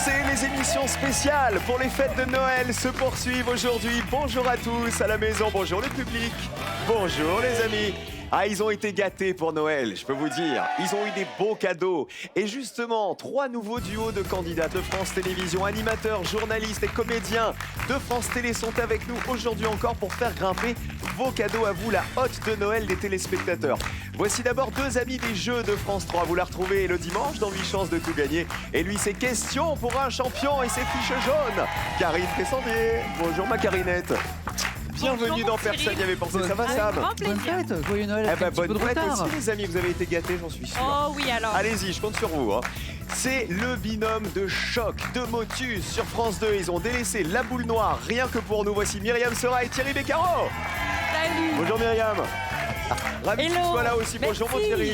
Sait, les émissions spéciales pour les fêtes de Noël se poursuivent aujourd'hui. Bonjour à tous à la maison, bonjour le public, bonjour les amis. Ah, ils ont été gâtés pour Noël, je peux vous dire. Ils ont eu des beaux cadeaux. Et justement, 3 nouveaux duos de candidats de France Télévisions, animateurs, journalistes et comédiens de France Télé sont avec nous aujourd'hui encore pour faire grimper vos cadeaux à vous, la hotte de Noël des téléspectateurs. Voici d'abord 2 amis des Jeux de France 3. Vous la retrouvez le dimanche dans 8 chances de tout gagner. Et lui, c'est question pour un champion et ses fiches jaunes. Karine Fessendier. Bonjour ma Carinette. Bienvenue dans Personne n'y avait pensé. Ça va, Sam? Bonne fête, joyeux Noël. Bonne fête aussi, les amis. Vous avez été gâtés, j'en suis sûr. Oh oui, alors. Allez-y, je compte sur vous. Hein. C'est le binôme de choc de Motus sur France 2. Ils ont délaissé la boule noire rien que pour nous. Voici Myriam Sera et Thierry Beccaro. Salut. Bonjour Myriam. Ravi que tu sois là aussi. Merci. Bonjour mon Thierry.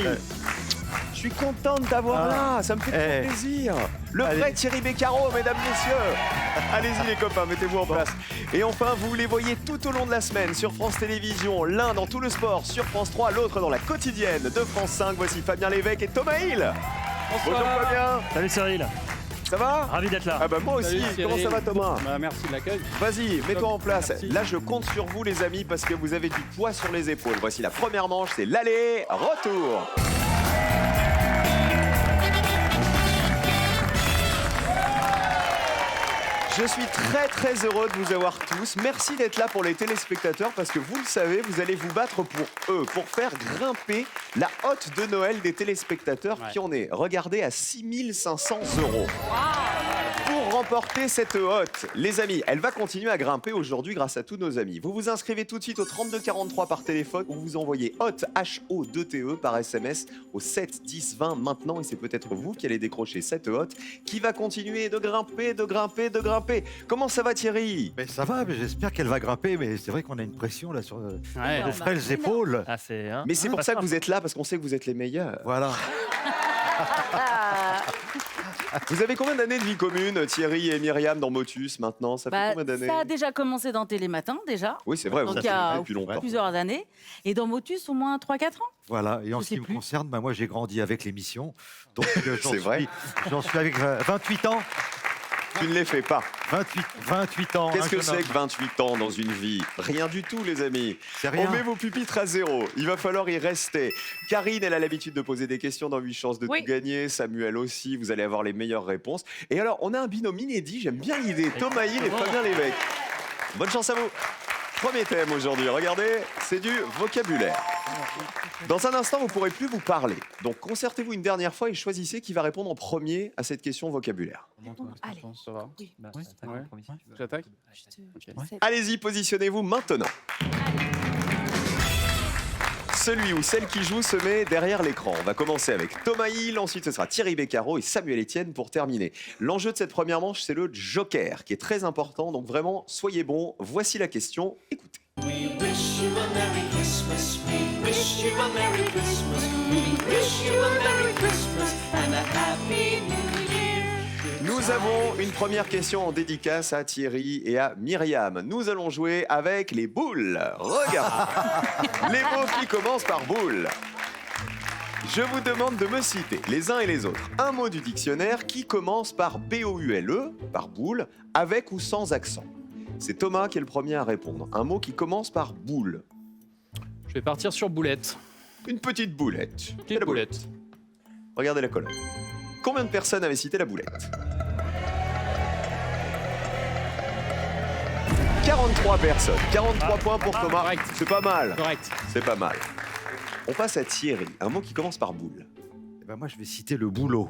Je suis contente de t'avoir là, ça me fait trop plaisir. Le vrai Thierry Beccaro, mesdames, messieurs. Allez-y les copains, mettez-vous en place. Et enfin, vous les voyez tout au long de la semaine sur France Télévisions, l'un dans tout le sport sur France 3, l'autre dans la quotidienne de France 5. Voici Fabien Lévesque et Thomas Hill. Bonjour Fabien. Salut Cyril. Ça va? Ravi d'être là. Ah bah moi aussi. Salut, comment ça va Thomas? Merci de l'accueil. Vas-y, mets-toi en place. Merci. Là, je compte sur vous les amis parce que vous avez du poids sur les épaules. Voici la première manche, c'est l'aller-retour. Je suis très heureux de vous avoir tous. Merci d'être là pour les téléspectateurs parce que vous le savez, vous allez vous battre pour eux, pour faire grimper la hotte de Noël des téléspectateurs qui en est, regardez, à 6 500 €. Pour remporter cette hotte, les amis, elle va continuer à grimper aujourd'hui grâce à tous nos amis. Vous vous inscrivez tout de suite au 32 43 par téléphone ou vous envoyez hotte HOTE par SMS au 7 10 20 maintenant et c'est peut-être vous qui allez décrocher cette hotte qui va continuer de grimper, de grimper, de grimper. Comment ça va Thierry? Mais ça va, mais j'espère qu'elle va grimper, mais c'est vrai qu'on a une pression là sur Ouais. les frêles épaules. Ah, c'est, hein. Mais c'est pour ça que vous êtes là parce qu'on sait que vous êtes les meilleurs. Voilà. Vous avez combien d'années de vie commune, Thierry et Myriam, dans Motus maintenant? Ça fait combien d'années? Ça a déjà commencé dans Télématin, déjà. Oui, c'est vrai, vous Donc êtes il y a depuis longtemps. plusieurs années. Et dans Motus, au moins 3-4 ans. Voilà. Et en Je ce qui sais me plus. concerne, bah, moi j'ai grandi avec l'émission. Donc C'est vrai. J'en suis avec 28 ans. Tu ne les fais pas. 28 ans. Qu'est-ce un que jeune c'est homme. que 28 ans dans une vie? Rien du tout, les amis. C'est rien. On met vos pupitres à 0. Il va falloir y rester. Karine, elle a l'habitude de poser des questions dans 8 chances de Oui. tout gagner. Samuel aussi, vous allez avoir les meilleures réponses. Et alors, on a un binôme inédit, j'aime bien l'idée. Thomas Hill et Fabien Lévesque. Bonne chance à vous. Premier thème aujourd'hui, regardez, c'est du vocabulaire. Dans un instant, vous ne pourrez plus vous parler. Donc, concertez-vous une dernière fois et choisissez qui va répondre en premier à cette question vocabulaire. Allez. Ça va? Oui. Ouais. J'attaque? Allez-y, positionnez-vous maintenant. Celui ou celle qui joue se met derrière l'écran. On va commencer avec Thomas Hill, ensuite ce sera Thierry Beccaro et Samuel Etienne pour terminer. L'enjeu de cette première manche, c'est le joker, qui est très important, donc vraiment, soyez bons. Voici la question, écoutez. We wish you a Merry Christmas. We wish you a Merry Christmas. We wish you a Merry Christmas and a Happy New Year. Nous avons une première question en dédicace à Thierry et à Myriam. Nous allons jouer avec les boules. Regardez. Les mots qui commencent par boule. Je vous demande de me citer, les uns et les autres, un mot du dictionnaire qui commence par B-O-U-L-E, par boule, avec ou sans accent. C'est Thomas qui est le premier à répondre. Un mot qui commence par boule. Je vais partir sur boulette. Une petite boulette. C'est la boulette. Regardez la colonne. Combien de personnes avaient cité la boulette? 43 personnes. 43 points pour Thomas. correct. C'est pas mal. Correct. C'est pas mal. On passe à Thierry. Un mot qui commence par boule. Eh ben, moi je vais citer le boulot.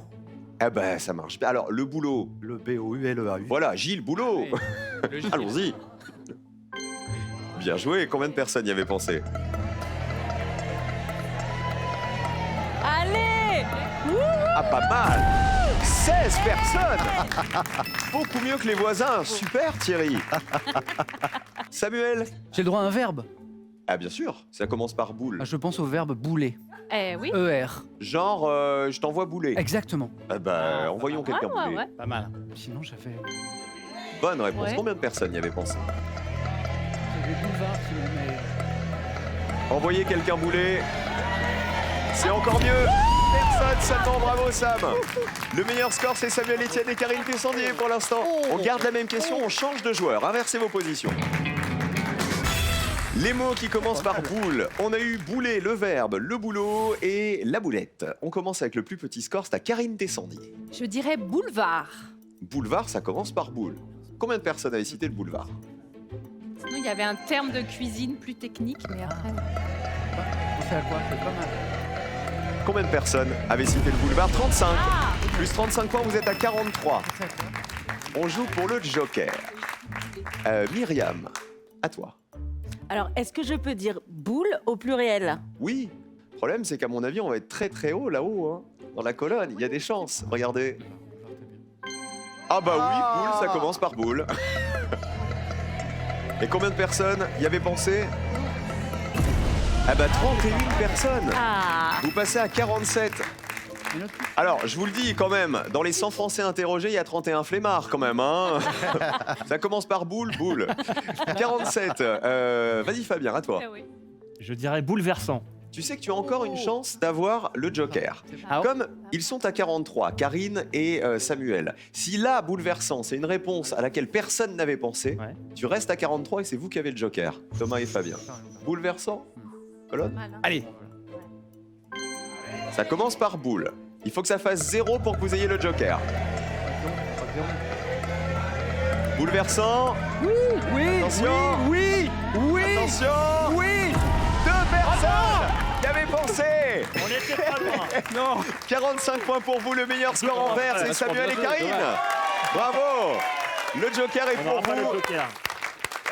Ah ben, ça marche. Alors, le boulot. Le B-O-U-L-E-A. Voilà, Gilles Boulot. Ouais, logique. Allons-y. Bien joué. Combien de personnes y avaient pensé? Allez. Ah, pas mal. 16 personnes. Beaucoup mieux que les voisins. Super, Thierry. Samuel. J'ai le droit à un verbe. Ah, bien sûr. Ça commence par boule. Ah, je pense au verbe bouler. Oui. ER. Genre, je t'envoie bouler. Exactement. Ah bah, envoyons quelqu'un bouler. Ouais. Pas mal. Sinon, j'avais. Bonne réponse. Ouais. Combien de personnes y avaient pensé? J'avais boulevard, mais. Envoyer quelqu'un bouler, c'est encore mieux. personnes seulement, bravo Sam. Le meilleur score, c'est Samuel Etienne et Karine Tessandier pour l'instant. On garde la même question, on change de joueur. Inversez vos positions. Les mots qui commencent par boule. On a eu bouler, le verbe, le boulot et la boulette. On commence avec le plus petit score, c'est à Karine Tessandier. Je dirais boulevard. Boulevard, ça commence par boule. Combien de personnes avaient cité le boulevard? Sinon, il y avait un terme de cuisine plus technique, mais après... On fait à quoi? C'est pas mal. Combien de personnes avaient cité le boulevard? 35. Ah Plus 35 points, vous êtes à 43. On joue pour le joker. Myriam, à toi. Alors, est-ce que je peux dire boule au pluriel? Oui, le problème c'est qu'à mon avis, on va être très très haut là-haut, hein. Dans la colonne. Il y a des chances. Regardez. Ah bah oui, boule, ça commence par boule. Et combien de personnes y avaient pensé? Ah bah 31 personnes. Ah, Vous passez à 47. Alors, je vous le dis quand même, dans les 100 Français interrogés, il y a 31 flemmards quand même, hein. Ça commence par boule, boule. 47. Vas-y Fabien, à toi. Ah oui. Je dirais bouleversant. Tu sais que tu as encore une chance d'avoir le joker. Ah, Comme ils sont à 43, Karine et Samuel, si là, bouleversant, c'est une réponse à laquelle personne n'avait pensé, Ouais. tu restes à 43 et c'est vous qui avez le joker, Thomas et Fabien. Bouleversant? Colonne? Malin. Allez, Ça commence par boule. Il faut que ça fasse 0 pour que vous ayez le joker. Bouleversant. Oui, Attention. oui, oui, Attention. oui. 2 personnes qui avaient pensé. on était pas loin. Non. 45 points pour vous, le meilleur score en vert, c'est Samuel et Karine. Bravo. Le joker est On pour n'aura pas le vous. joker.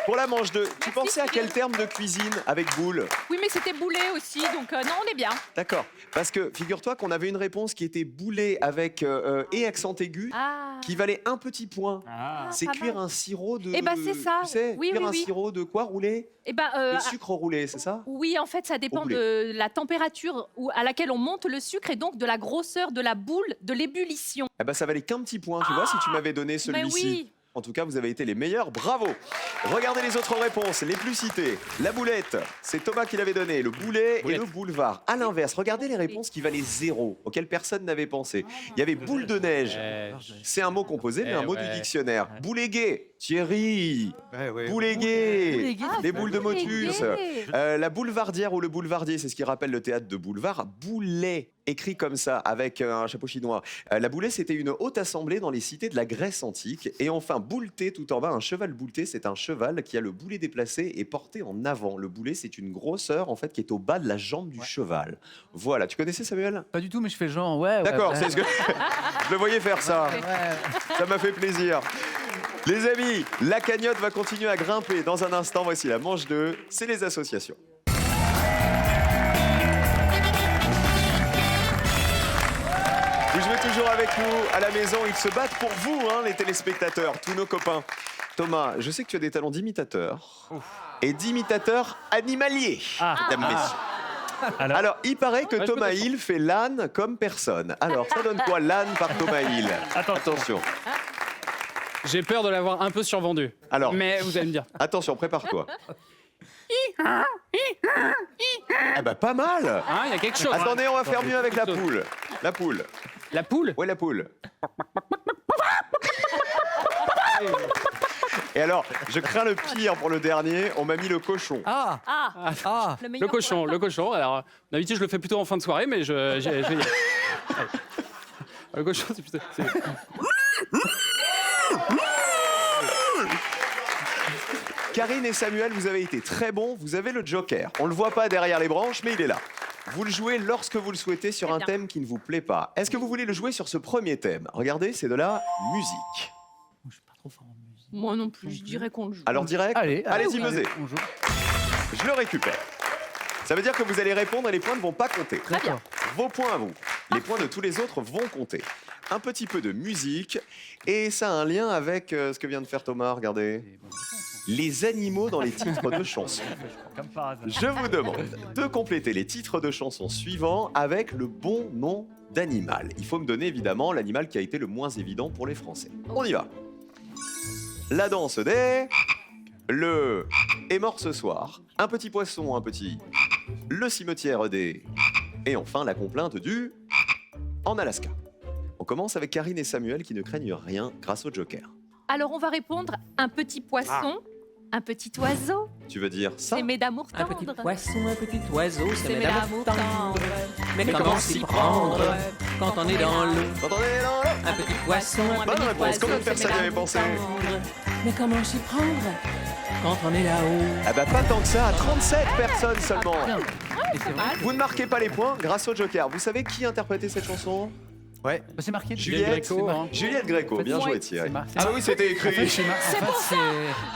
Pour la manche 2, tu pensais à quel terme de cuisine avec boule? Oui, mais c'était boulet aussi, donc non, on est bien. D'accord. Parce que figure-toi qu'on avait une réponse qui était boulée avec et accent aigu, Ah. qui valait un petit point. Ah. C'est pas cuire mal. un sirop de. Eh ben, c'est ça. Tu sais, Oui, cuire oui, un oui. sirop de quoi roulé? Eh ben, De sucre roulé, c'est ça? oui, en fait, ça dépend Au boulet. de la température à laquelle on monte le sucre et donc de la grosseur de la boule, de l'ébullition. Eh ben, ça valait qu'un petit point, tu vois, si tu m'avais donné Mais celui-ci. oui. En tout cas, vous avez été les meilleurs, bravo. Regardez les autres réponses, les plus citées. La boulette, c'est Thomas qui l'avait donné, le boulet et Boulette. le boulevard. À l'inverse, regardez les réponses qui valaient 0, auxquelles personne n'avait pensé. Il y avait boule de neige, c'est un mot composé, mais un mot du ouais. dictionnaire. Boulet gay, Thierry, Ouais, ouais. boulet gay, Boulet gay, les boules de motus. Boulet. La boulevardière ou le boulevardier, c'est ce qui rappelle le théâtre de boulevard. Boulet, écrit comme ça, avec un chapeau chinois. La boulée, c'était une haute assemblée dans les cités de la Grèce antique. Et enfin, bouleté, tout en bas, un cheval bouleté, c'est un cheval qui a le boulet déplacé et porté en avant. Le boulet, c'est une grosseur, en fait, qui est au bas de la jambe du cheval. Voilà, tu connaissais Samuel? Pas du tout, mais je fais genre, ouais. D'accord, ouais, c'est ce que... Je le voyais faire ça. Ouais. Ça m'a fait plaisir. Les amis, la cagnotte va continuer à grimper. Dans un instant, voici la manche 2, c'est les associations. Vous jouez toujours avec nous à la maison. Ils se battent pour vous, hein, les téléspectateurs, tous nos copains. Thomas, je sais que tu as des talents d'imitateur et d'imitateur animalier, mesdames, messieurs. Alors, il paraît que Ouais, je Thomas me défends. Hill fait l'âne comme personne. Alors, ça donne quoi l'âne par Thomas Hill? Attention. J'ai peur de l'avoir un peu survendu. Alors, Mais vous allez me dire. attention, prépare-toi. Ah bah pas mal. Hein, il y a quelque chose. Attendez, on va faire mieux avec la poule. La poule. La poule. Ouais, la poule. Et alors, je crains le pire pour le dernier. On m'a mis le cochon. Ah, Ah, ah. le meilleur. Le cochon, le cochon. Alors, d'habitude, je le fais plutôt en fin de soirée, mais je vais y aller. Allez. Le cochon, c'est plutôt. Karine et Samuel, vous avez été très bons. Vous avez le joker. On le voit pas derrière les branches, mais il est là. Vous le jouez lorsque vous le souhaitez sur Très un bien. thème qui ne vous plaît pas. Est-ce que vous voulez le jouer sur ce premier thème? Regardez, c'est de la musique. Je suis pas trop fort en musique. Moi non plus, je dirais qu'on le joue. Alors direct, Allez, allez-y, oui, buzzez. on joue. Je le récupère. Ça veut dire que vous allez répondre et les points ne vont pas compter. Très bien. Vos points à vous. Les points de tous les autres vont compter. Un petit peu de musique. Et ça a un lien avec ce que vient de faire Thomas, regardez. Les animaux dans les titres de chansons. Comme par hasard. Je vous demande de compléter les titres de chansons suivants avec le bon nom d'animal. Il faut me donner évidemment l'animal qui a été le moins évident pour les Français. On y va. La danse des... Le est mort ce soir. Un petit poisson, un petit. Le cimetière des... Et enfin la complainte du... en Alaska. On commence avec Karine et Samuel qui ne craignent rien grâce au Joker. Alors, on va répondre un petit poisson, un petit oiseau, Tu veux dire ça? s'aimer d'amour Un petit tendre. poisson, un petit oiseau, c'est S'aimer d'amour tendre. Mais comment s'y prendre quand on est dans l'eau? Quand on est dans l'eau. Un petit poisson, un Bonne petit réponse. oiseau, Combien de c'est personnes y avaient d'amour pensé? tendre. Mais comment s'y prendre quand on est là-haut? Ah bah pas tant que ça, 37 personnes seulement. Bien. Et c'est vrai. Vous ne marquez pas les points grâce au Joker. Vous savez qui interprétait cette chanson? Ouais. Bah, c'est marqué. Juliette Gréco, hein. Juliette Gréco, bien joué Thierry. Ah oui, c'était écrit. C'est pour ça.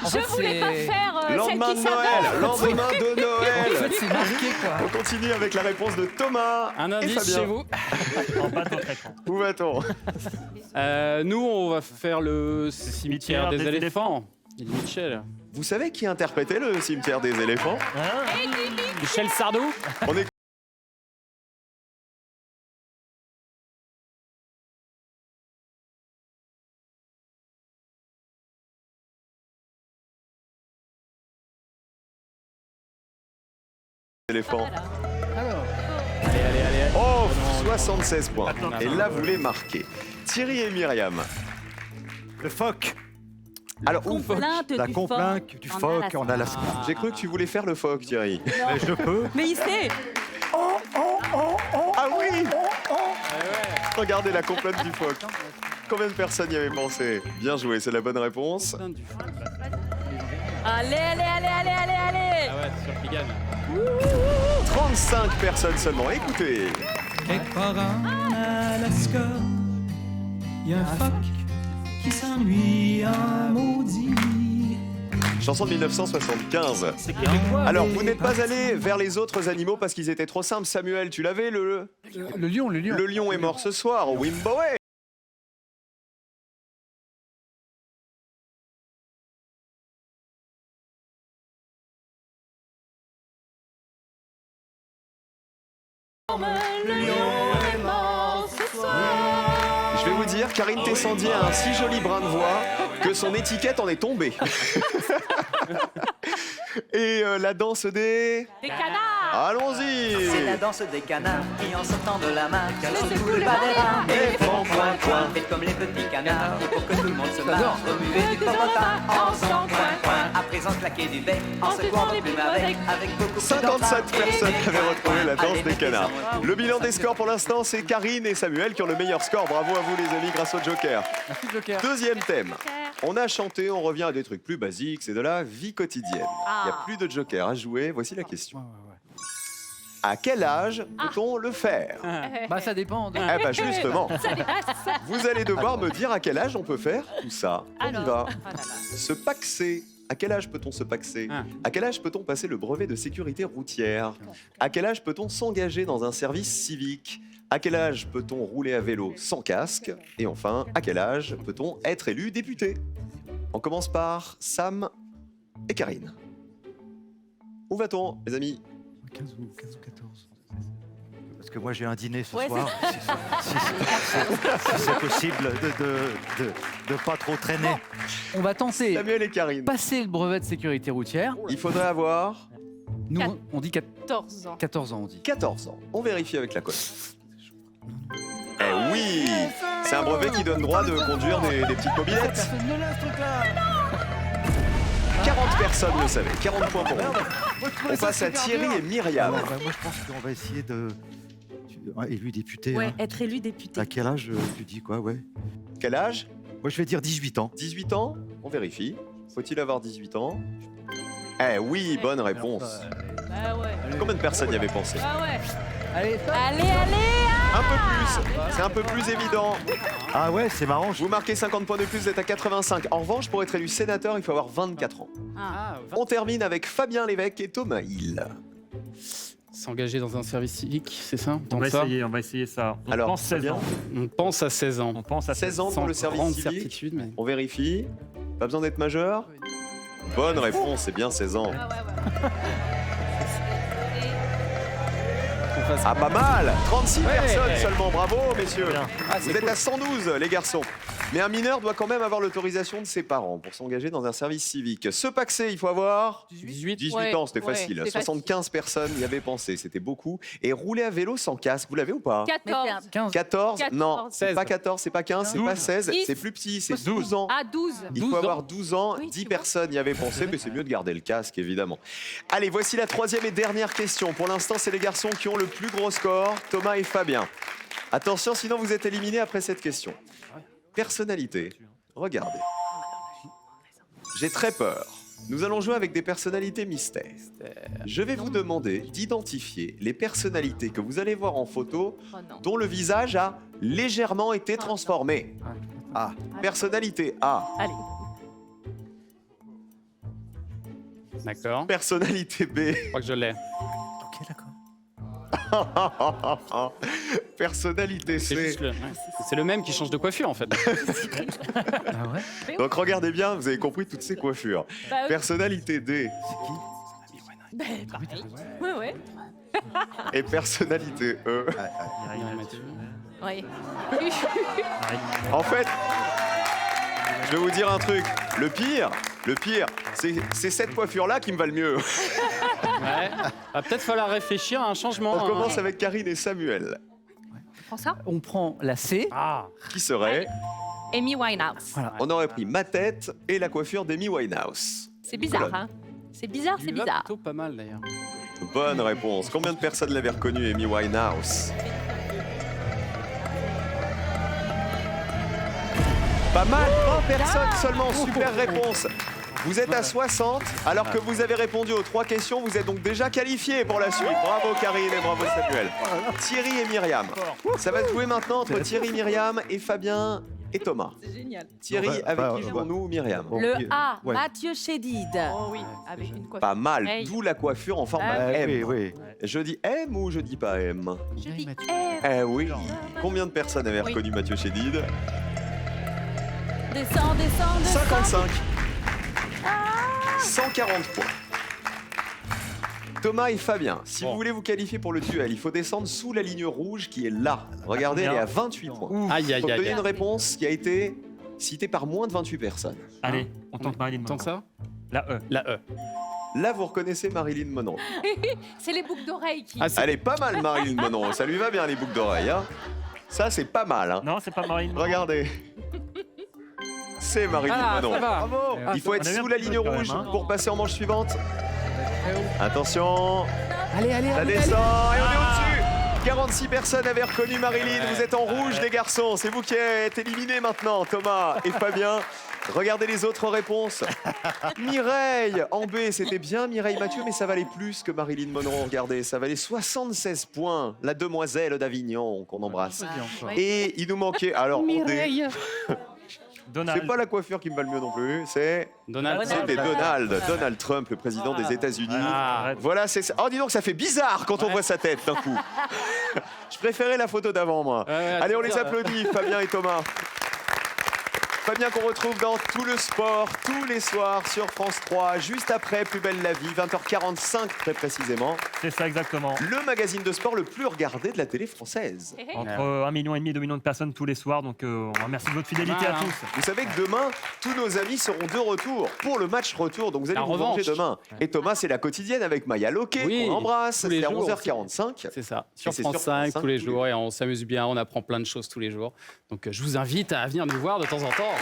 Je voulais pas faire Lendemain celle de qui Noël, s'adore. lendemain de En Noël. fait, c'est marqué quoi. On continue avec la réponse de Thomas Un et indice Fabien. chez vous. En bas de votre écran. Où va-t-on? Nous, on va faire le cimetière des éléphants. Et Michel. Vous savez qui interprétait le cimetière des éléphants? Michel Sardou. On est éléphants. Alors, Allez. Oh, 76 points. Attends, Et là, vous les marquez. Thierry et Myriam. Le phoque. Alors, Complainte La du complainte phoque du phoque en Alaska. j'ai cru que tu voulais faire le phoque, Thierry. Mais je peux. Mais il sait. Ah oui! Regardez la complainte du phoque. Combien de personnes y avaient pensé? Bien joué, c'est la bonne réponse. Allez, allez, allez, allez, allez, allez. Ah ouais, c'est sûr qu'il gagne. 35 personnes seulement. Écoutez. Quelque part en Alaska, il y a un phoque qui s'ennuie en maudit. Chanson de 1975. C'est québécois. Alors, vous n'êtes pas allé vers les autres animaux parce qu'ils étaient trop simples. Samuel, tu l'avais, le le lion. Le lion est mort ce soir au Wimboé. Je vais vous dire, Karine Tessandier a un si joli brin de voix que son étiquette en est tombée. Et la danse des... Des canards. Allons-y. C'est la danse des canards qui en sortant de la main Laissez cassent tout couler le bas des reins Et font coin, coin. Faites comme les petits canards et pour que tout le monde se J'adore. marre remuez du popotin en s'en coin coin. À présent claquer du bec en En secouant secouant vos les plumes plumes avec beaucoup plus 57 d'emphase. personnes Et avaient retrouvé la danse allez, des mettez canards. ça en Le bilan des scores pour l'instant, c'est Karine et Samuel qui ont le meilleur score. Bravo à vous les amis grâce au Joker. Merci Joker. Deuxième thème. On a chanté, on revient à des trucs plus basiques, c'est de la vie quotidienne. Il n'y a plus de Joker à jouer. Voici la question. Ouais. À quel âge peut-on le faire? Bah ça dépend. Eh ben justement, vous allez devoir me dire à quel âge on peut faire tout ça. On y Alors. va. Se paxer. À quel âge peut-on se paxer? Ah. À quel âge peut-on passer le brevet de sécurité routière? À quel âge peut-on s'engager dans un service civique? À quel âge peut-on rouler à vélo sans casque? Et enfin, à quel âge peut-on être élu député? On commence par Sam et Karine. Où va-t-on, les amis? 15 ou 14. Parce que moi j'ai un dîner ce Ouais, soir. Si c'est possible de pas trop traîner. On va tenter Samuel et Karine. passer le brevet de sécurité routière. Il faudrait avoir Nous, on dit 14 ans. 14 ans, on dit. 14 ans. On vérifie avec la colle. Eh oui! C'est un brevet qui donne droit de conduire des petites mobilettes. Personne ne l'a ce truc-là. 40 personnes le savaient. 40 points pour vous. On passe à Thierry et Myriam. Moi je pense qu'on va essayer de. Élu député. Ouais, hein. être élu député. À quel âge tu dis quoi, ouais? Quel âge? Moi je vais dire 18 ans. 18 ans? On vérifie. Faut-il avoir 18 ans? Eh oui, bonne réponse. Ah ouais. Combien de personnes y avaient pensé? Ah ouais. Allez, stop. Allez, allez. Un peu plus. C'est un peu plus évident. Ah ouais, c'est marrant. Vous marquez 50 points de plus, vous êtes à 85. En revanche, pour être élu sénateur, il faut avoir 24 ans. Ah, On termine avec Fabien Lévesque et Thomas Hill. s'engager dans un service civique, c'est ça? On va ça essayer ça. On Alors, pense 16 Fabien ans. On pense à 16 ans. On pense à 16 ans Sans pour le service grande civique. certitude, mais... On vérifie. Pas besoin d'être majeur. Bonne réponse, c'est bien 16 ans. Ah ouais, ouais. façon. Ah, pas mal. 36 personnes seulement. Bravo, messieurs. Ah, Vous êtes à 112, les garçons. Mais un mineur doit quand même avoir l'autorisation de ses parents pour s'engager dans un service civique. Ce paxé, il faut avoir 18 Ouais, ans, c'était ouais, facile. c'est 75 personnes y avaient pensé, c'était beaucoup. Et rouler à vélo sans casque, vous l'avez ou pas 14. 15. 14 Non, 14. c'est pas 14, c'est pas 15, c'est pas 16, 10. c'est plus petit, c'est 12 ans. Ah, 12. Il 12 faut ans. avoir 12 ans, Oui, 10 tu vois. personnes y avaient pensé, mais c'est mieux de garder le casque, évidemment. Allez, voici la troisième et dernière question. Pour l'instant, c'est les garçons qui ont le plus gros score, Thomas et Fabien. Attention, sinon vous êtes éliminés après cette question. Personnalité, regardez. J'ai très peur. Nous allons jouer avec des personnalités mystères. Je vais vous demander d'identifier les personnalités que vous allez voir en photo Oh non. dont le visage a légèrement été transformé. Ah, Personnalité A. Allez. D'accord. Personnalité B. Je crois que je l'ai. Ok, d'accord. Personnalité C'est C. juste le... ouais. C'est le même qui change de coiffure en fait. Ah ouais. Donc regardez bien, vous avez compris toutes ces coiffures. Bah oui. Personnalité D Ben, pareil. Ouais, ouais. et personnalité E. Mireille Mathieu. Ouais. En fait, je vais vous dire un truc. Le pire, c'est cette coiffure-là qui me va le mieux. Ouais. Va peut-être falloir réfléchir à un changement. On hein. commence avec Karine et Samuel. Prends ça. On prend la C. Ah. Qui serait? Amy Winehouse. Voilà. On aurait pris ma tête et la coiffure d'Amy Winehouse. C'est bizarre, hein. C'est bizarre, c'est Lui, là, bizarre. plutôt pas mal d'ailleurs. Bonne réponse. Combien de personnes l'avaient reconnue, Amy Winehouse? Pas mal, 20 personnes seulement, super réponse. Vous êtes à 60, alors que vous avez répondu aux 3 questions, vous êtes donc déjà qualifiés pour la suite. Bravo Karine et bravo Samuel. Thierry et Myriam. Ça va se jouer maintenant entre Thierry, Myriam et Fabien et Thomas. C'est génial. Thierry, Bon, avec bah, qui bah, jouons-nous, Myriam? Bon, Le puis, A, ouais. Mathieu Chédid. Oh oui, avec une coiffure. Pas mal, Hey. d'où la coiffure en format Ah, M. oui, oui. Je dis M ou je dis pas M? Je dis Mathieu. R. Eh oui. Combien de personnes avaient Oui. reconnu Mathieu Chédid? Descends, descends, descends. 55. 140 points. Thomas et Fabien, si Bon. vous voulez vous qualifier pour le duel, il faut descendre sous la ligne rouge qui est là. Regardez, elle est à 28 points. Aïe Il aïe faut aïe. donner aïe. une réponse qui a été citée par moins de 28 personnes. Allez, on tente Marilyn Tant Monroe. que ça La E. La E. Là, vous reconnaissez Marilyn Monroe. C'est les boucles d'oreilles qui. Ah, c'est- Elle est pas mal, Marilyn Monroe. Ça lui va bien, les boucles d'oreilles. Hein. Ça, c'est pas mal. Hein. Non, c'est pas Marilyn Monroe. Regardez. C'est Marilyn Ah, Monroe. ça va. Bravo. Il faut on être a bien sous la pris ligne le quand rouge même, hein. pour passer en manche suivante. Attention. Allez, allez, Ça allez. descend et on est au-dessus. 46 personnes avaient reconnu Marilyn. Vous êtes en rouge, les garçons. C'est vous qui êtes éliminés maintenant, Thomas et Fabien. Regardez les autres réponses. Mireille, en B, c'était bien Mireille Mathieu, mais ça valait plus que Marilyn Monroe. Regardez, ça valait 76 points. La demoiselle d'Avignon qu'on embrasse. Et il nous manquait. Alors, en D, Donald. c'est pas la coiffure qui me va le mieux non plus. C'est Donald. c'était Donald Trump, le président des États-Unis. Ah. Arrête. Voilà, c'est ça. Oh, dis donc, ça fait bizarre quand on voit sa tête d'un coup. Je préférais la photo d'avant, moi. Ouais, ouais, Allez, on c'est les ça. applaudit, Fabien et Thomas. Fabien qu'on retrouve dans Tout le sport, tous les soirs sur France 3, juste après Plus belle la vie, 20h45 très précisément. C'est ça exactement. Le magazine de sport le plus regardé de la télé française. Hé, hé. Entre 1,5 million et 2 millions de personnes tous les soirs. Donc, on remercie de votre fidélité Voilà. à tous. Vous savez que demain, tous nos amis seront de retour pour le match retour. Donc vous allez La vous revanche. manger demain. Et Thomas, c'est la quotidienne avec Maya Loquet, Oui, qu'on embrasse. tous les C'est à jours 11h45. C'est ça. Sur c'est France sur 5 France 5 tous les jours et on s'amuse bien, on apprend plein de choses tous les jours. Donc je vous invite à venir nous voir de temps en temps.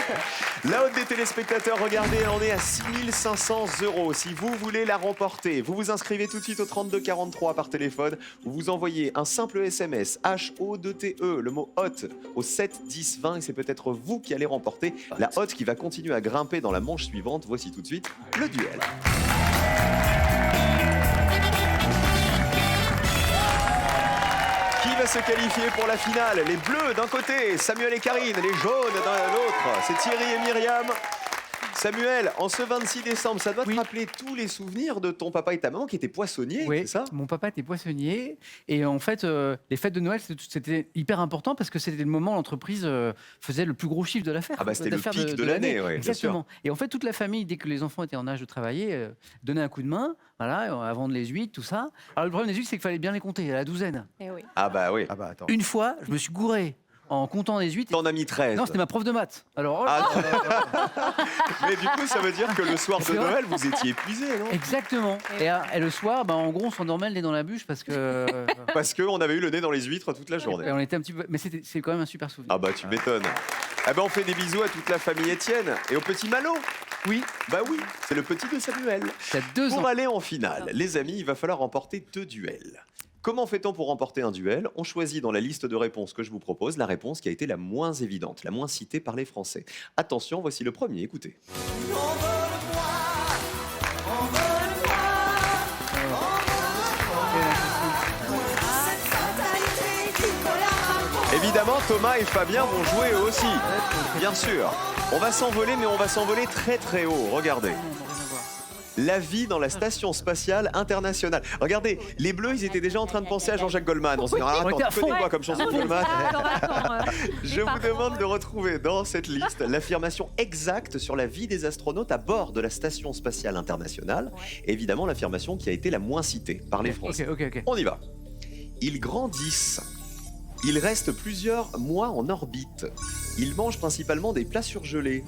La haute des téléspectateurs, regardez, on est à 6 500 €. Si vous voulez la remporter, vous vous inscrivez tout de suite au 32 43 par téléphone ou vous envoyez un simple SMS HO2TE, le mot hot, au 7 10 20 et c'est peut-être vous qui allez remporter la hot qui va continuer à grimper dans la manche suivante. Voici tout de suite le duel. Qui va se qualifier pour la finale? Les bleus d'un côté, Samuel et Karine, les jaunes d'un l'autre. C'est Thierry et Myriam. Samuel, en ce 26 décembre, ça doit te rappeler tous les souvenirs de ton papa et ta maman qui étaient poissonniers, Oui, c'est ça? mon papa était poissonnier. Et en fait, les fêtes de Noël, c'était hyper important parce que c'était le moment où l'entreprise faisait le plus gros chiffre de l'affaire. Ah bah c'était le d'affaires pic de l'année, ouais, bien sûr. Exactement. Et en fait, toute la famille, dès que les enfants étaient en âge de travailler, donnait un coup de main, voilà, à vendre les huîtres, tout ça. Alors le problème des huîtres, c'est qu'il fallait bien les compter, à la douzaine. Eh oui. Ah bah oui. Ah bah attends. Une fois, je me suis gouré en comptant les huîtres. T'en as mis 13. Non, c'était ma prof de maths. Alors, Ah, mais du coup, ça veut dire que le soir de C'est vrai. Noël, vous étiez épuisé, non? exactement. Et le soir, en gros, on s'endormait le nez dans la bûche parce que Parce qu'on avait eu le nez dans les huîtres toute la journée. on était un petit peu. Mais c'est quand même un super souvenir. Ah bah tu m'étonnes. Eh ben on fait des bisous à toute la famille Étienne et au petit Malo. Oui, Bah oui, c'est le petit de Samuel. il y a 2 ans. Pour aller en finale, les amis, il va falloir remporter 2 duels. Comment fait-on pour remporter un duel? On choisit dans la liste de réponses que je vous propose la réponse qui a été la moins évidente, la moins citée par les Français. Attention, voici le premier, écoutez. Évidemment, Thomas et Fabien vont jouer eux aussi, bien sûr. On va s'envoler, mais on va s'envoler très très haut, regardez. La vie dans la station spatiale internationale. Regardez, les Bleus, ils étaient déjà en train de penser à Jean-Jacques Goldman. On s'est dit, ah, on était à attends, tu connais fond. quoi comme chanson de Goldman? Je vous pardon. demande de retrouver dans cette liste l'affirmation exacte sur la vie des astronautes à bord de la station spatiale internationale. Évidemment, l'affirmation qui a été la moins citée par les Français. Ok. On y va. Ils grandissent. Ils restent plusieurs mois en orbite. Ils mangent principalement des plats surgelés.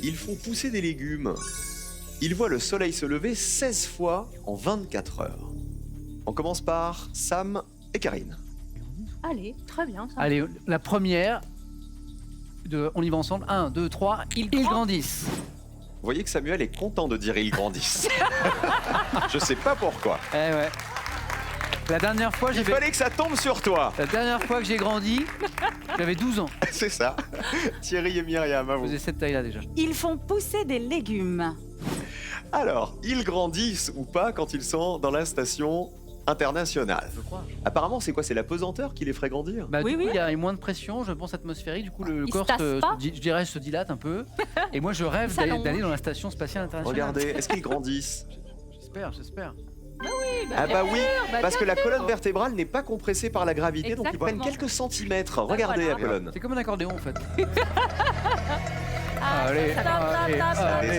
Ils font pousser des légumes. Ils voient le soleil se lever 16 fois en 24 heures. On commence par Sam et Karine. Allez, très bien. Ça. Allez, la première. On y va ensemble. 1, 2, 3. Ils grandissent. Vous voyez que Samuel est content de dire ils grandissent. Je sais pas pourquoi. Eh ouais. La dernière fois, Il fallait que ça tombe sur toi. La dernière fois que j'ai grandi, j'avais 12 ans. C'est ça. Thierry et Myriam, à Je vous. faisais cette taille-là déjà. Ils font pousser des légumes. Alors, ils grandissent ou pas quand ils sont dans la station internationale? Je crois. Apparemment, c'est quoi? C'est la pesanteur qui les ferait grandir? Bah, Oui, du coup, oui. il y a moins de pression, je pense, atmosphérique. Du coup, le Il corps, se tasse pas je dirais, se dilate un peu. Et moi, je rêve Il s'allonge. d'aller dans la station spatiale internationale. Regardez, est-ce qu'ils grandissent? J'espère. Ah bah oui, bah parce que bien la colonne vertébrale n'est pas compressée par la gravité, donc ils prennent Exactement. quelques centimètres. Regardez la voilà. colonne. C'est comme un accordéon, en fait. Ah, Allez, ça va. allez, allez.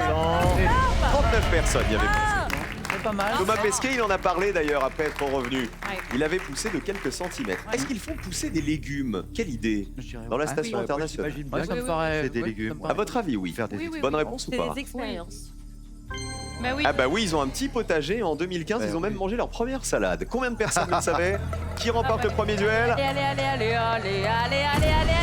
39 personnes, il y avait plus. C'est pas mal. Thomas Pesquet, il en a parlé d'ailleurs après être revenu. Ouais. Il avait poussé de quelques centimètres. Est-ce qu'ils font pousser des légumes? Quelle idée? Je dirais, Dans la ouais. station internationale. J'imagine Ouais, bien ça me oui, paraît. c'est des ouais, légumes. ça me À paraît- votre avis, oui. Faire des Oui, oui, Bonne oui. réponse ou C'est pas? des expériences. Mais oui. Ah bah oui, ils ont un petit potager. En 2015, Ouais, ils ont même oui. mangé leur première salade. Combien de personnes vous le savez? Qui remporte le premier duel? Allez.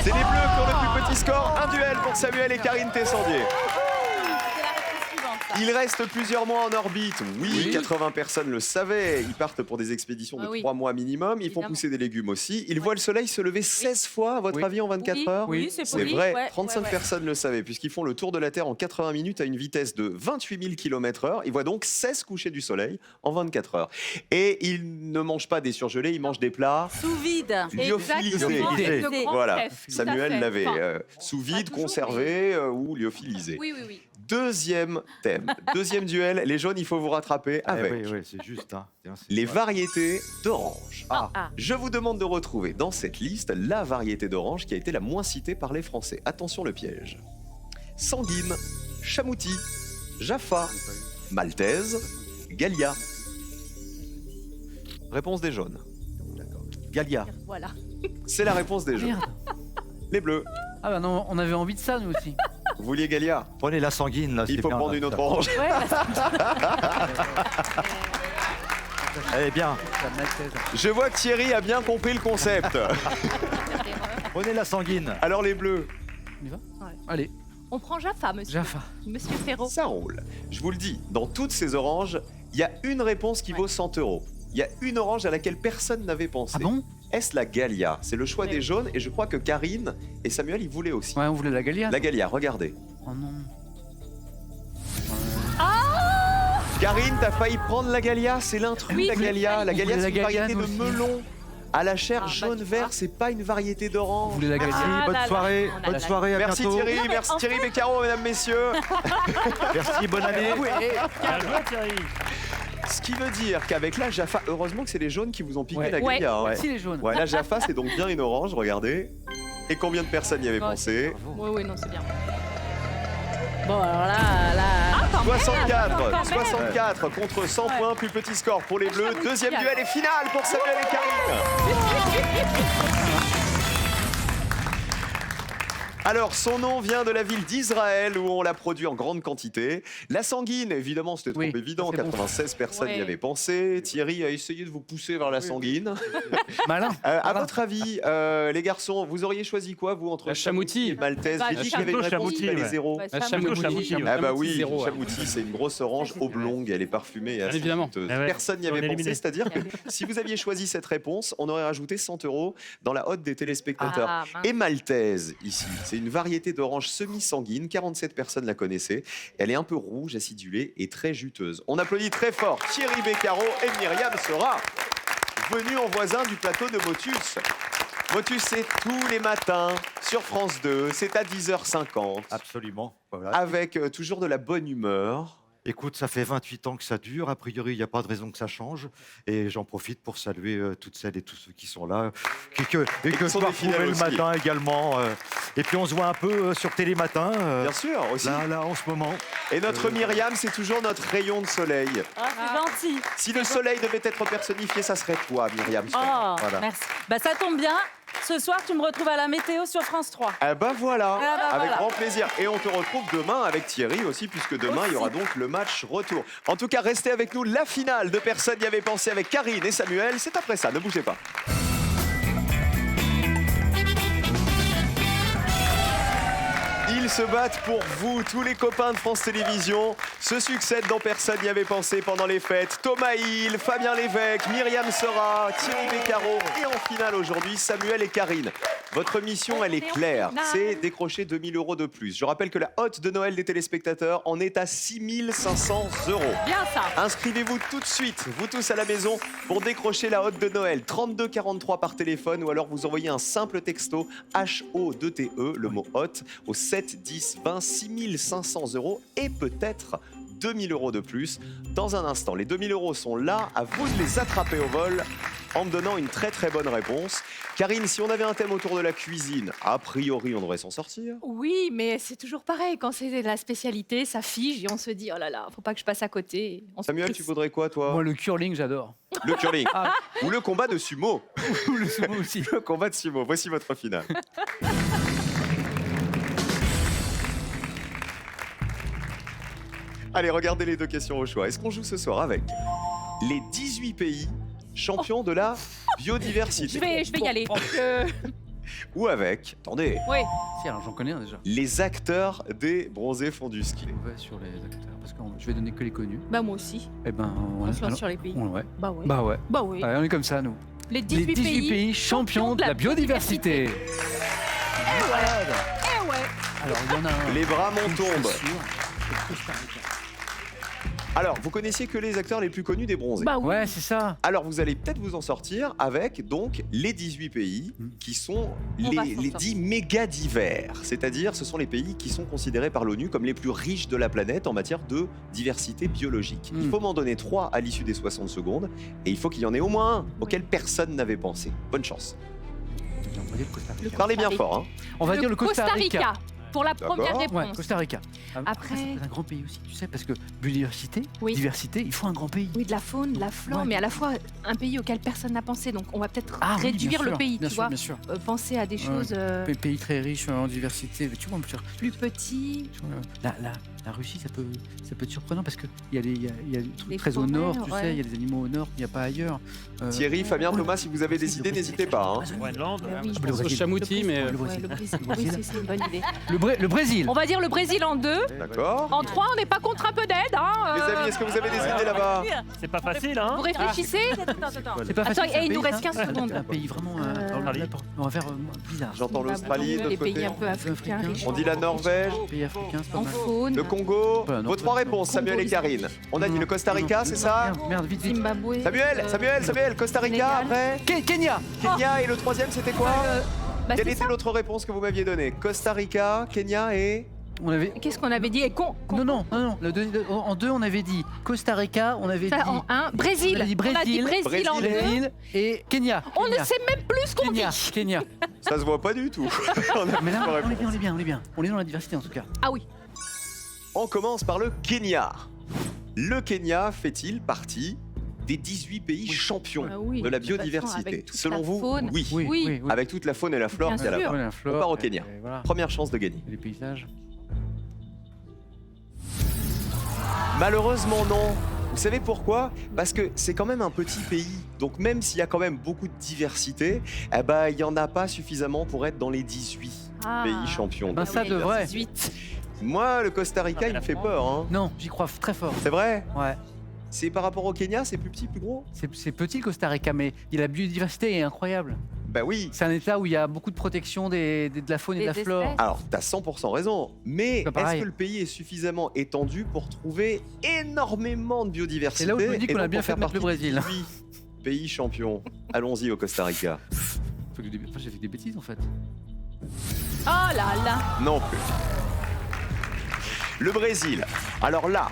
C'est les Bleus qui ont le plus petit score. Un duel pour Samuel et Karine Tessandier. C'est la réponse suivante. ça. Ils restent plusieurs mois en orbite. Oui, Oui. 80 personnes le savaient. Ils partent pour des expéditions de Ah oui. 3 mois minimum. Ils font Évidemment. pousser des légumes aussi. Ils voient le soleil se lever 16 fois, à votre Oui. avis, en 24 heures? Oui, c'est C'est possible. vrai, Ouais, 35 ouais. personnes le savaient, puisqu'ils font le tour de la Terre en 80 minutes à une vitesse de 28 000 km/h. Ils voient donc 16 couchers du soleil en 24 heures. Et ils ne mangent pas des surgelés, ils mangent des plats Sous vide. lyophilisés. Exactement. Lyophilisés. Le grand Voilà, chef, tout à Samuel fait. l'avait Enfin, sous vide, toujours, conservé ou lyophilisé. Oui. Deuxième thème, deuxième duel. Les jaunes, il faut vous rattraper Ah, avec oui, c'est juste. Hein. Tiens, c'est- les variétés d'orange. Ah. Je vous demande de retrouver dans cette liste la variété d'orange qui a été la moins citée par les Français. Attention le piège. Sanguine, Chamouti, Jaffa, Maltaise, Gallia. Réponse des jaunes. Galia. Voilà. C'est la réponse des jaunes. Merde. Les bleus. Ah bah non, on avait envie de ça, nous aussi. Vous vouliez Gallia? Prenez la sanguine, là. Il c'est faut bien, prendre là, une autre ça. orange. Elle est bien. La Maltaise. Je vois que Thierry a bien compris le concept. Prenez la sanguine. Alors les bleus, On y va Ouais. Allez, On prend Jaffa, monsieur. Jaffa. Monsieur Ferraud. ça roule. Je vous le dis, dans toutes ces oranges, il y a une réponse qui vaut 100 €. Il y a une orange à laquelle personne n'avait pensé. Ah bon? Est-ce la Gallia? C'est le choix Mais des oui. jaunes et je crois que Karine et Samuel, ils voulaient aussi. Ouais, on voulait la Gallia. La Gallia, regardez. Oh non. Karine, t'as failli prendre la Gallia, c'est l'intrus Oui, la j'ai Gallia. failli. La Gallia, On c'est voulait une la variété de Galliane aussi. melon. À la chair jaune-vert, c'est pas une variété d'orange. Vous voulez la gagner? Ah, Bonne là, là. soirée, On a bonne la- soirée, à Merci bientôt. Thierry, Non, mais merci en Thierry fait- Beccaro, mesdames, messieurs. Merci, bonne année. Bien joué, Thierry. Ce qui veut dire qu'avec la Jaffa, heureusement que c'est les jaunes qui vous ont piqué Ouais. la Ouais. grille. Hein, ouais. Si les jaunes. Ouais, la Jaffa, c'est donc bien une orange, regardez. Et combien de personnes y avaient Ouais, pensé? Oui, non, c'est bien. Bon, alors là. quand même, 64, quand même. 64 contre 100 points, plus petit score pour les Bleus. Deuxième duel et finale pour Samuel et Karine. Alors, son nom vient de la ville d'Israël où on l'a produit en grande quantité. La sanguine, évidemment, c'était trop Oui, évident. c'est bon. 96 personnes y Ouais. avaient pensé. Thierry a essayé de vous pousser vers la sanguine. Malin. À Malin. votre avis, les garçons, vous auriez choisi quoi, vous, entre La chamouti. et maltaise? Bah, J'ai dit qu'il y avait une plutôt réponse, il y avait chamouti, zéro. Ouais, La ça, chamouti. chamouti, ouais. Ah bah oui, zéro, ouais. chamouti, c'est une grosse orange oblongue, elle est parfumée et assez évidemment. juteuse. Ah ouais, Personne n'y on avait est pensé, éliminé. c'est-à-dire que si vous aviez choisi cette réponse, on aurait rajouté 100 € dans la hotte des téléspectateurs. Ah, mince. Et maltaise, ici, c'est une variété d'orange semi-sanguine, 47 personnes la connaissaient. Elle est un peu rouge, acidulée et très juteuse. On applaudit très fort Thierry Beccaro et Myriam Sera, venus en voisin du plateau de Motus. Motus, c'est tous les matins sur France 2, c'est à 10h50, Absolument. Voilà. avec toujours de la bonne humeur. Écoute, ça fait 28 ans que ça dure. A priori, il n'y a pas de raison que ça change. Et j'en profite pour saluer toutes celles et tous ceux qui sont là. Et que qui je sont dois des fidèles retrouver le aussi. matin également. Et puis, on se voit un peu sur Télématin. Bien sûr, aussi. Là, en ce moment. Et notre Myriam, c'est toujours notre rayon de soleil. Ah, c'est gentil. Si le soleil devait être personnifié, ça serait toi, Myriam. Oh, Voilà. merci. Bah, ça tombe bien. Ce soir, tu me retrouves à la météo sur France 3. Ah bah voilà, Ah bah avec voilà. grand plaisir. Et on te retrouve demain avec Thierry aussi, puisque demain, il y aura donc le match retour. En tout cas, restez avec nous. La finale de Personne n'y avait pensé avec Karine et Samuel, c'est après ça, ne bougez pas. Ils se battent pour vous, tous les copains de France Télévisions. Se succèdent dans Personne n'y avait pensé pendant les fêtes. Thomas Hill, Fabien Lévesque, Myriam Sera, Thierry Beccaro et en finale aujourd'hui, Samuel et Karine. Votre mission, elle est claire, c'est décrocher 2000 € de plus. Je rappelle que la hotte de Noël des téléspectateurs en est à 6500 €. Bien ça. Inscrivez-vous tout de suite, vous tous à la maison, pour décrocher la hotte de Noël. 32 43 par téléphone ou alors vous envoyez un simple texto HO2TE, le mot hotte, au 7 10 20 6500 € et peut-être 2000 € de plus. Dans un instant, les 2000 € sont là, à vous de les attraper au vol en me donnant une très très bonne réponse. Karine, si on avait un thème autour de la cuisine, a priori on devrait s'en sortir. Oui, mais c'est toujours pareil. Quand c'est de la spécialité, ça fige et on se dit, oh là là, faut pas que je passe à côté. On se Samuel, presse. tu voudrais quoi toi? Moi, le curling, j'adore. Le curling Ah. ou le combat de sumo? Ou le sumo aussi. Le combat de sumo, voici votre finale. Allez, regardez les deux questions au choix. Est-ce qu'on joue ce soir avec les 18 pays champions de la biodiversité Je vais y aller. ou avec, attendez, Oui. Si, alors j'en connais un déjà. les acteurs des bronzés font du ski? On va sur les acteurs, parce que je vais donner que les connus. Bah moi aussi. Eh ben, On se lance sur les pays. ouais. Bah ouais. Bah ouais. Bah oui. Ouais, on est comme ça, nous. Les Les 18 pays champions de la biodiversité. Malade. Eh ouais. Alors, il y en a un. Les bras m'en je suis tombent. sûr, c'est Costa Rica. Alors, vous connaissiez que les acteurs les plus connus des bronzés. Bah oui. Ouais, c'est ça. Alors, vous allez peut-être vous en sortir avec donc les 18 pays qui sont On va s'en les sortir. 10 méga divers. C'est-à-dire, ce sont les pays qui sont considérés par l'ONU comme les plus riches de la planète en matière de diversité biologique. Il faut m'en donner 3 à l'issue des 60 secondes et il faut qu'il y en ait au moins un auquel personne n'avait pensé. Bonne chance. On va dire le Costa Rica. Parlez bien Rica. fort, hein. On va dire le Costa Rica. Pour la D'accord. première Ouais, réponse. Costa Rica. Après- c'est un grand pays aussi, tu sais, parce que biodiversité, Oui. diversité, il faut un grand pays. Oui, de la faune, de la flore, Ouais. mais à la fois un pays auquel personne n'a pensé. Donc on va peut-être Ah oui, réduire bien le sûr, pays, bien tu sûr, vois. bien sûr. Penser à des choses Pays très riche en diversité, tu vois, plus petites. tu vois, la Russie, ça peut être surprenant parce qu'il y a des trucs Les très au nord, forêts, tu ouais. sais, il y a des animaux au nord qu'il n'y a pas ailleurs. Thierry, Fabien, Thomas, si vous avez des idées, n'hésitez pas, hein. Groenland. Oui, Le Brésil. Chamouti, mais. Le Ouais, Brésil. le Brésil. Le Oui, Brésil. c'est une bonne idée. Le Brésil. On va dire le Brésil en 2. D'accord. En 3, on n'est pas contre un peu d'aide. Hein, Les amis, est-ce que vous avez des idées là-bas? C'est pas facile, hein? Vous réfléchissez. Attends. C'est pas Attends, facile, et c'est un il nous pays, reste ça. 15 secondes. Un pays vraiment. Australie. On va faire bizarre. J'entends l'Australie, de Les l'autre pays côté. un peu africains. Africains. riches On dit la en- Norvège. Pays africain, c'est pas En mal. faune. Le Congo. Bah, non, Vos trois réponses, Samuel et Karine. On a dit le Costa Rica, c'est ça? Merde, vite, vite. Zimbabwe. Samuel, Costa Rica après? Kenya. Kenya et le troisième c'était quoi? Bah, Quelle c'est était ça. l'autre réponse que vous m'aviez donnée? Costa Rica, Kenya et... On avait. Qu'est-ce qu'on avait dit? Non. En 2, on avait dit Costa Rica, on avait dit. En 1, Brésil. On a dit On a dit Brésil. Brésil en 2. Brésil et Kenya. On ne Kenya. sait même plus ce qu'on dit. Kenya. Ça se voit pas du tout. On a Mais là, pas on réponse. est bien. On est dans la diversité en tout cas. Ah oui. On commence par le Kenya. Le Kenya fait-il partie des 18 pays champions Ah oui, de la de toute façon, biodiversité? avec toute Selon la vous, faune. oui. Oui. Avec toute la faune et la flore Bien qu'il y a sûr. là-bas. Ouais, la flore, On part au et- Kenya. et voilà. Première chance de gagner. Les paysages. Malheureusement non. Vous savez pourquoi? Parce que c'est quand même un petit pays. Donc même s'il y a quand même beaucoup de diversité, eh ben, il n'y en a pas suffisamment pour être dans les 18 Ah. pays champions. Ben, de ça la devrait. biodiversité. Moi, le Costa Rica, il me fait peur. Hein. Non, j'y crois très fort. C'est vrai? Ouais. C'est par rapport au Kenya, c'est plus petit, plus gros? C'est petit le Costa Rica, mais la biodiversité est incroyable. Bah oui. C'est un état où il y a beaucoup de protection de la faune et de la Des flore. espèces. Alors, t'as 100% raison, mais Pas pareil. est-ce que le pays est suffisamment étendu pour trouver énormément de biodiversité? C'est là où je me dis et qu'on a donc bien pour fait faire de mettre le partie des Brésil. 18 pays champions. Allons-y au Costa Rica. J'ai fait des bêtises en fait. Oh là là. Non plus. Le Brésil. Alors là,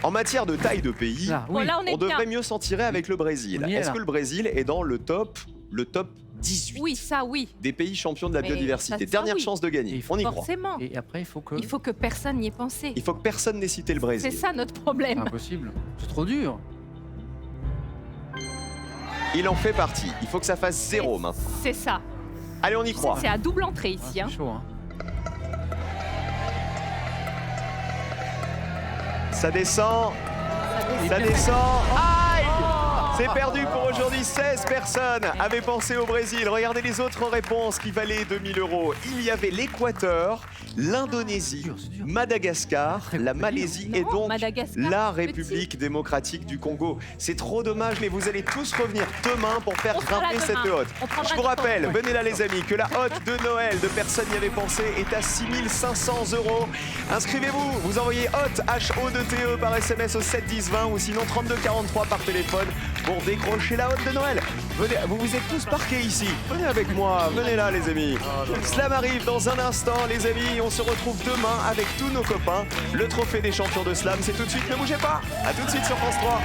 en matière de taille de pays, Là, Bon, oui. là, on est on devrait bien. mieux s'en tirer avec le Brésil. On y est, Est-ce là. que le Brésil est dans le top 18 Oui, ça, oui. des pays champions de la Mais biodiversité? ça, Dernière oui. chance de gagner. Et il faut On y croit. Forcément. Et après, il faut que. Il faut que personne n'y ait pensé. Il faut que personne n'ait cité le C'est Brésil. ça notre problème. Impossible. C'est trop dur. Il en fait partie. Il faut que ça fasse 0 maintenant. C'est ça. Allez, on y croit. C'est à double entrée Ah, ici. Hein. c'est chaud, hein. Ça descend. Ça descend. Aïe! C'est perdu pour aujourd'hui. 16 personnes avaient pensé au Brésil. Regardez les autres réponses qui valaient 2000 €. Il y avait l'Équateur, l'Indonésie, C'est dur. Madagascar, Très la compliqué. Malaisie et Non, donc Madagascar, la petit. République démocratique du Congo. C'est trop dommage, mais vous allez tous revenir demain pour faire On sera là grimper demain. cette hotte. On prendra Je vous du rappelle, temps. venez là les amis, que la hotte de Noël de personne n'y avait pensé est à 6500 €. Inscrivez-vous, vous envoyez hotte HOTE par SMS au 7 10 20 ou sinon 32 43 par téléphone pour décrocher la hotte de Noël. Venez, vous vous êtes tous parqués ici. Venez avec moi, venez là les amis. Slam arrive dans un instant les amis, on se retrouve demain avec tous nos copains. Le trophée des champions de slam, c'est tout de suite, ne bougez pas. À tout de suite sur France 3.